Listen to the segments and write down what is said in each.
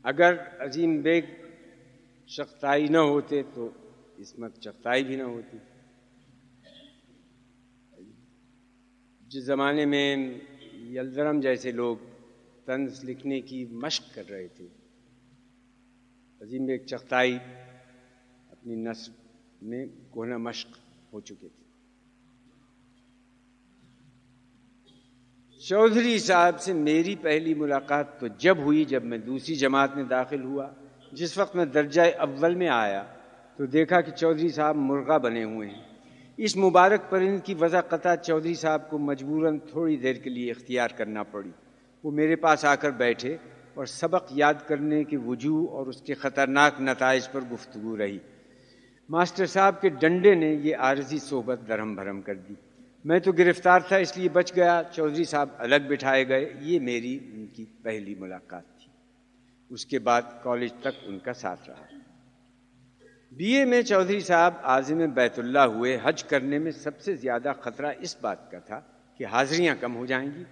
اگر عظیم بیگ چغتائی نہ ہوتے تو عصمت چغتائی بھی نہ ہوتی. جس زمانے میں یلدرم جیسے لوگ طنز لکھنے کی مشق کر رہے تھے، عظیم بیگ چغتائی اپنی نثر میں کوہنہ مشق ہو چکے تھے. چودھری صاحب سے میری پہلی ملاقات تو جب ہوئی جب میں دوسری جماعت میں داخل ہوا. جس وقت میں درجہ اول میں آیا تو دیکھا کہ چودھری صاحب مرغا بنے ہوئے ہیں. اس مبارک پرند کی وضاحت چودھری صاحب کو مجبوراً تھوڑی دیر کے لیے اختیار کرنا پڑی. وہ میرے پاس آ کر بیٹھے اور سبق یاد کرنے کے وجوہ اور اس کے خطرناک نتائج پر گفتگو رہی. ماسٹر صاحب کے ڈنڈے نے یہ عارضی صحبت درہم بھرم کر دی. میں تو گرفتار تھا اس لیے بچ گیا. چودھری صاحب الگ بٹھائے گئے. یہ میری ان کی پہلی ملاقات تھی. اس کے بعد کالج تک ان کا ساتھ رہا. بی اے میں چودھری صاحب عازم بیت اللہ ہوئے. حج کرنے میں سب سے زیادہ خطرہ اس بات کا تھا کہ حاضریاں کم ہو جائیں گی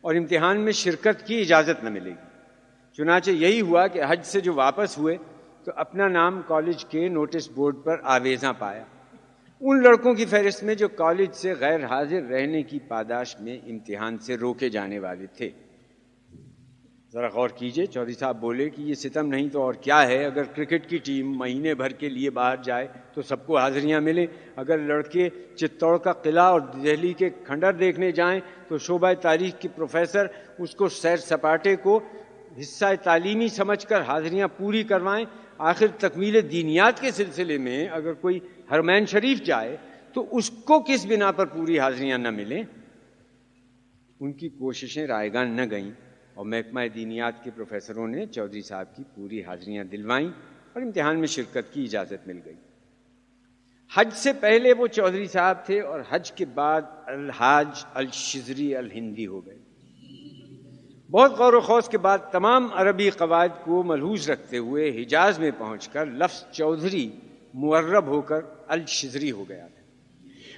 اور امتحان میں شرکت کی اجازت نہ ملے گی. چنانچہ یہی ہوا کہ حج سے جو واپس ہوئے تو اپنا نام کالج کے نوٹس بورڈ پر آویزاں پایا ان لڑکوں کی فہرست میں جو کالج سے غیر حاضر رہنے کی پاداش میں امتحان سے روکے جانے والے تھے. ذرا غور کیجئے. چودھری صاحب بولے کہ یہ ستم نہیں تو اور کیا ہے. اگر کرکٹ کی ٹیم مہینے بھر کے لیے باہر جائے تو سب کو حاضریاں ملیں. اگر لڑکے چتوڑ کا قلعہ اور دہلی کے کھنڈر دیکھنے جائیں تو شعبہ تاریخ کے پروفیسر اس کو سیر سپاٹے کو حصہ تعلیمی سمجھ کر حاضریاں پوری کروائیں. آخر تکمیل دینیات کے سلسلے میں اگر کوئی حرمین شریف جائے تو اس کو کس بنا پر پوری حاضریاں نہ ملیں. ان کی کوششیں رائیگان نہ گئیں اور محکمہ دینیات کے پروفیسروں نے چودھری صاحب کی پوری حاضریاں دلوائیں اور امتحان میں شرکت کی اجازت مل گئی. حج سے پہلے وہ چودھری صاحب تھے اور حج کے بعد الحاج الشذری الہندی ہو گئے. بہت غور و خوض کے بعد تمام عربی قواعد کو ملحوظ رکھتے ہوئے حجاز میں پہنچ کر لفظ چودھری معرب ہو کر الشذری ہو گیا تھا.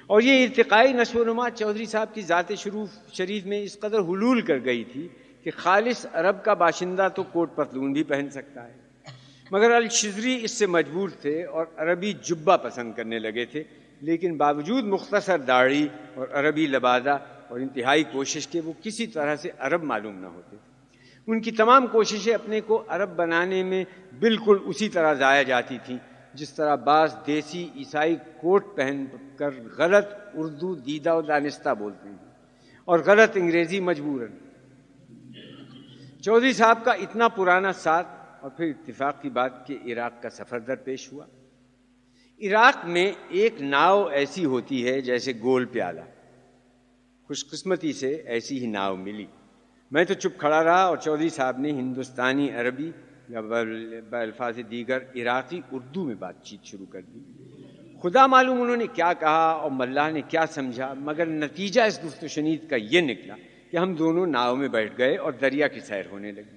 اور یہ ارتقائی نشو و نما چودھری صاحب کی ذات شریف میں اس قدر حلول کر گئی تھی کہ خالص عرب کا باشندہ تو کوٹ پتلون بھی پہن سکتا ہے، مگر الشذری اس سے مجبور تھے اور عربی جبہ پسند کرنے لگے تھے. لیکن باوجود مختصر داڑھی اور عربی لبادہ اور انتہائی کوشش کے وہ کسی طرح سے عرب معلوم نہ ہوتے تھے. ان کی تمام کوششیں اپنے کو عرب بنانے میں بالکل اسی طرح ضائع جاتی تھیں جس طرح بعض دیسی عیسائی کوٹ پہن کر غلط اردو دیدہ و دانستہ بولتے ہیں اور غلط انگریزی مجبوراً. چودھری صاحب کا اتنا پرانا ساتھ اور پھر اتفاق کی بات کہ عراق کا سفر درپیش ہوا. عراق میں ایک ناؤ ایسی ہوتی ہے جیسے گول پیالہ. خوش قسمتی سے ایسی ہی ناؤ ملی. میں تو چپ کھڑا رہا اور چودھری صاحب نے ہندوستانی عربی یا بالفاظ دیگر عراقی اردو میں بات چیت شروع کر دی. خدا معلوم انہوں نے کیا کہا اور ملاح نے کیا سمجھا، مگر نتیجہ اس گفت و شنید کا یہ نکلا کہ ہم دونوں ناؤ میں بیٹھ گئے اور دریا کی سیر ہونے لگی.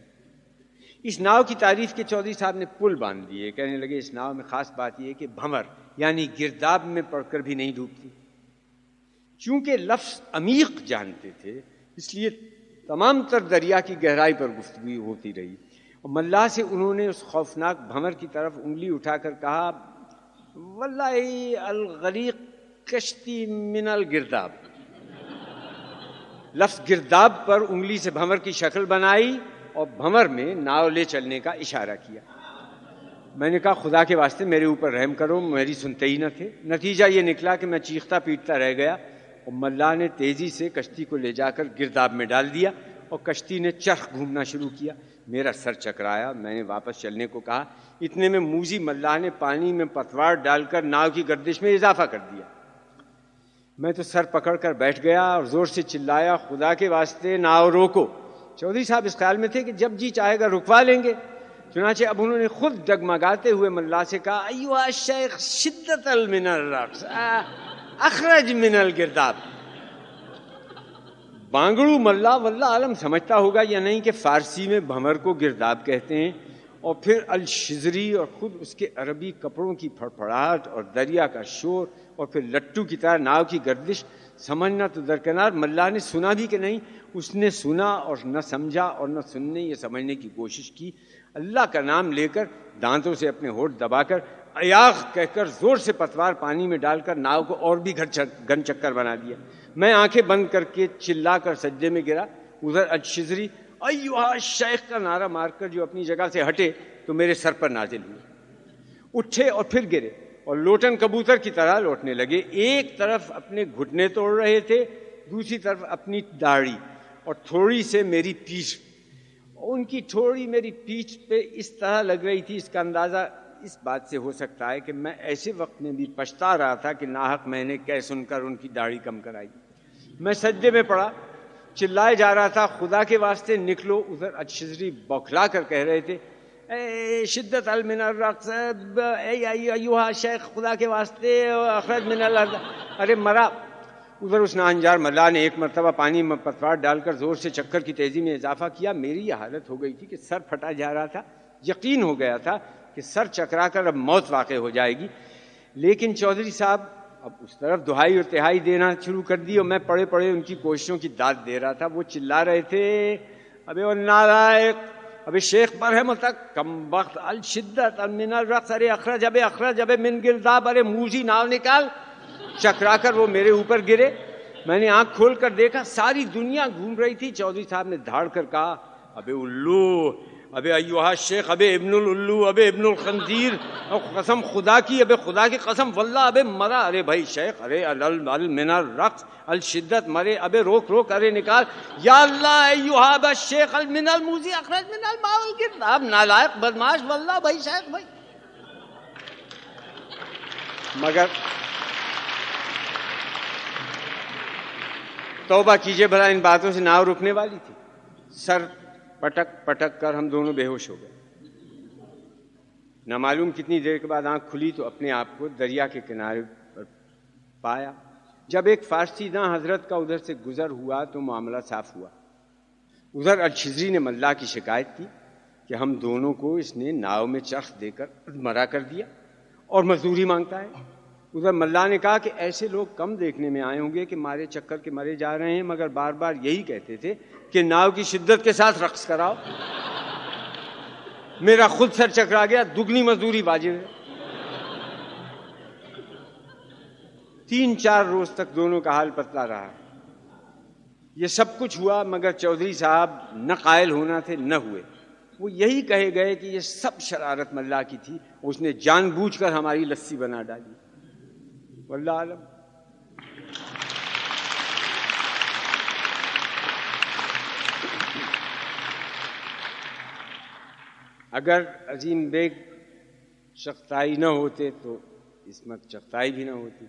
اس ناؤ کی تعریف کے چودھری صاحب نے پل باندھ دیے. کہنے لگے اس ناؤ میں خاص بات یہ ہے کہ بھنور یعنی گرداب میں پڑھ کر بھی نہیں ڈوبتی. چونکہ لفظ عمیق جانتے تھے اس لیے تمام تر دریا کی گہرائی پر گفتگو ہوتی رہی. اور ملاح سے انہوں نے اس خوفناک بھنور کی طرف انگلی اٹھا کر کہا واللہ الغریق کشتی من الگرداب. لفظ گرداب پر انگلی سے بھنور کی شکل بنائی اور بھنور میں ناؤ لے چلنے کا اشارہ کیا. میں نے کہا خدا کے واسطے میرے اوپر رحم کرو، میری سنتے ہی نہ تھے. نتیجہ یہ نکلا کہ میں چیختا پیٹتا رہ گیا اور ملاح نے تیزی سے کشتی کو لے جا کر گرداب میں ڈال دیا اور کشتی نے چرخ گھومنا شروع کیا. میرا سر چکرایا. میں نے واپس چلنے کو کہا. اتنے میں موذی ملاح نے پانی میں پتوار ڈال کر ناؤ کی گردش میں اضافہ کر دیا. میں تو سر پکڑ کر بیٹھ گیا اور زور سے چلایا خدا کے واسطے ناؤ روکو. چودھری صاحب اس خیال میں تھے کہ جب جی چاہے گا رکوا لیں گے. چنانچہ اب انہوں نے خود ڈگمگاتے ہوئے ملاح سے کہا ایوہ الشیخ شدت من الرقص اخرج من الگرداب. بانگڑو ملاح واللہ عالم سمجھتا ہوگا یا نہیں کہ فارسی میں بھنور کو گرداب کہتے ہیں اور پھر الشذری اور خود اس کے عربی کپڑوں کی پھڑپھڑاہٹ اور دریا کا شور اور پھر لٹو کی طرح ناؤ کی گردش سمجھنا تو درکنار، ملا نے سنا بھی کہ نہیں، اس نے سنا اور نہ سمجھا اور نہ سننے یہ سمجھنے کی کوشش کی، اللہ کا نام لے کر دانتوں سے اپنے ہونٹ دبا کر ایاغ کہہ کر زور سے پتوار پانی میں ڈال کر ناؤ کو اور بھی گن چکر بنا دیا۔ میں آنکھیں بند کر کے چلا کر سجدے میں گرا۔ ادھر الشذری ایھا شیخ کا نعرہ مار کر جو اپنی جگہ سے ہٹے تو میرے سر پر نازل ہوئے، اٹھے اور پھر گرے اور لوٹن کبوتر کی طرح لوٹنے لگے۔ ایک طرف اپنے گھٹنے توڑ رہے تھے، دوسری طرف اپنی داڑھی اور تھوڑی سے میری پیٹھ۔ ان کی تھوڑی میری پیٹھ پہ اس طرح لگ رہی تھی، اس کا اندازہ اس بات سے ہو سکتا ہے کہ میں ایسے وقت میں بھی پچھتا رہا تھا کہ ناحق میں نے کہہ سن کر ان کی داڑھی کم کرائی۔ میں سجدے میں پڑا، چلائے جا رہا تھا خدا کے واسطے نکلو۔ ادھر الشذری بوکھلا کر کہہ رہے تھے اے شدت من الرقص، ایھا شیخ خدا کے واسطے اخرج من الارض، ارے مرا۔ ادھر اس ناہنجار ملا نے ایک مرتبہ پانی میں پتوار ڈال کر زور سے چکر کی تیزی میں اضافہ کیا۔ میری یہ حالت ہو گئی تھی کہ سر پھٹا جا رہا تھا، یقین ہو گیا تھا کہ سر چکرا کر اب موت واقع ہو جائے گی، لیکن چودھری صاحب اب اس طرف دہائی اور تہائی دینا شروع کر دی اور میں پڑے پڑے ان کی کوششوں کی داد دے رہا تھا۔ وہ چلا رہے تھے ابے وہ نالائق، ابے شیخ برہم تک کم وقت الشدت من الرقص، ارے اخرج ابے من گرداب، ارے موزی ناؤ نکال۔ چکرا کر وہ میرے اوپر گرے۔ میں نے آنکھ کھول کر دیکھا ساری دنیا گھوم رہی تھی۔ چودھری صاحب نے دھاڑ کر کہا ابے الو، ابے ایھا شیخ، ابے ابن الالو، ابے ابن الخنزیر، قسم خدا کی، ابے خدا کی قسم واللہ ابے مرا۔ ارے بھائی شیخ، ارے من الرقص الشدت، مرے ابے روک روک، ارے نکال، یا اللہ ایھا ابا شیخ من الموزی اخرج من الماء الگرداب، نالائق بدماش، واللہ بھائی شیخ بھائی۔ مگر توبہ کیجئے بھلا، ان باتوں سے ناؤ رکنے والی تھی۔ سر پٹک پٹک کر ہم دونوں بے ہوش ہو گئے۔ نہ معلوم کتنی دیر کے بعد آنکھ کھلی تو اپنے آپ کو دریا کے کنارے پر پایا۔ جب ایک فارسی داں حضرت کا ادھر سے گزر ہوا تو معاملہ صاف ہوا۔ ادھر الشذری نے ملا کی شکایت کی کہ ہم دونوں کو اس نے ناؤ میں چرخ دے کر مرا کر دیا اور مزدوری مانگتا ہے۔ ادھر ملا نے کہا کہ ایسے لوگ کم دیکھنے میں آئے ہوں گے کہ مارے چکر کے مرے جا رہے ہیں، مگر بار بار یہی کہتے تھے کہ ناؤ کی شدت کے ساتھ رقص کراؤ۔ میرا خود سر چکرا گیا، دگنی مزدوری واجب ہے۔ 3-4 روز تک دونوں کا حال پتلا رہا۔ یہ سب کچھ ہوا مگر چودھری صاحب نہ قائل ہونا تھے نہ ہوئے۔ وہ یہی کہے گئے کہ یہ سب شرارت ملا کی تھی، اس نے جان بوجھ کر ہماری لسی بنا ڈالی۔ واللہ عالم۔ اگر عظیم بیگ چغتائی نہ ہوتے تو عصمت چغتائی بھی نہ ہوتی۔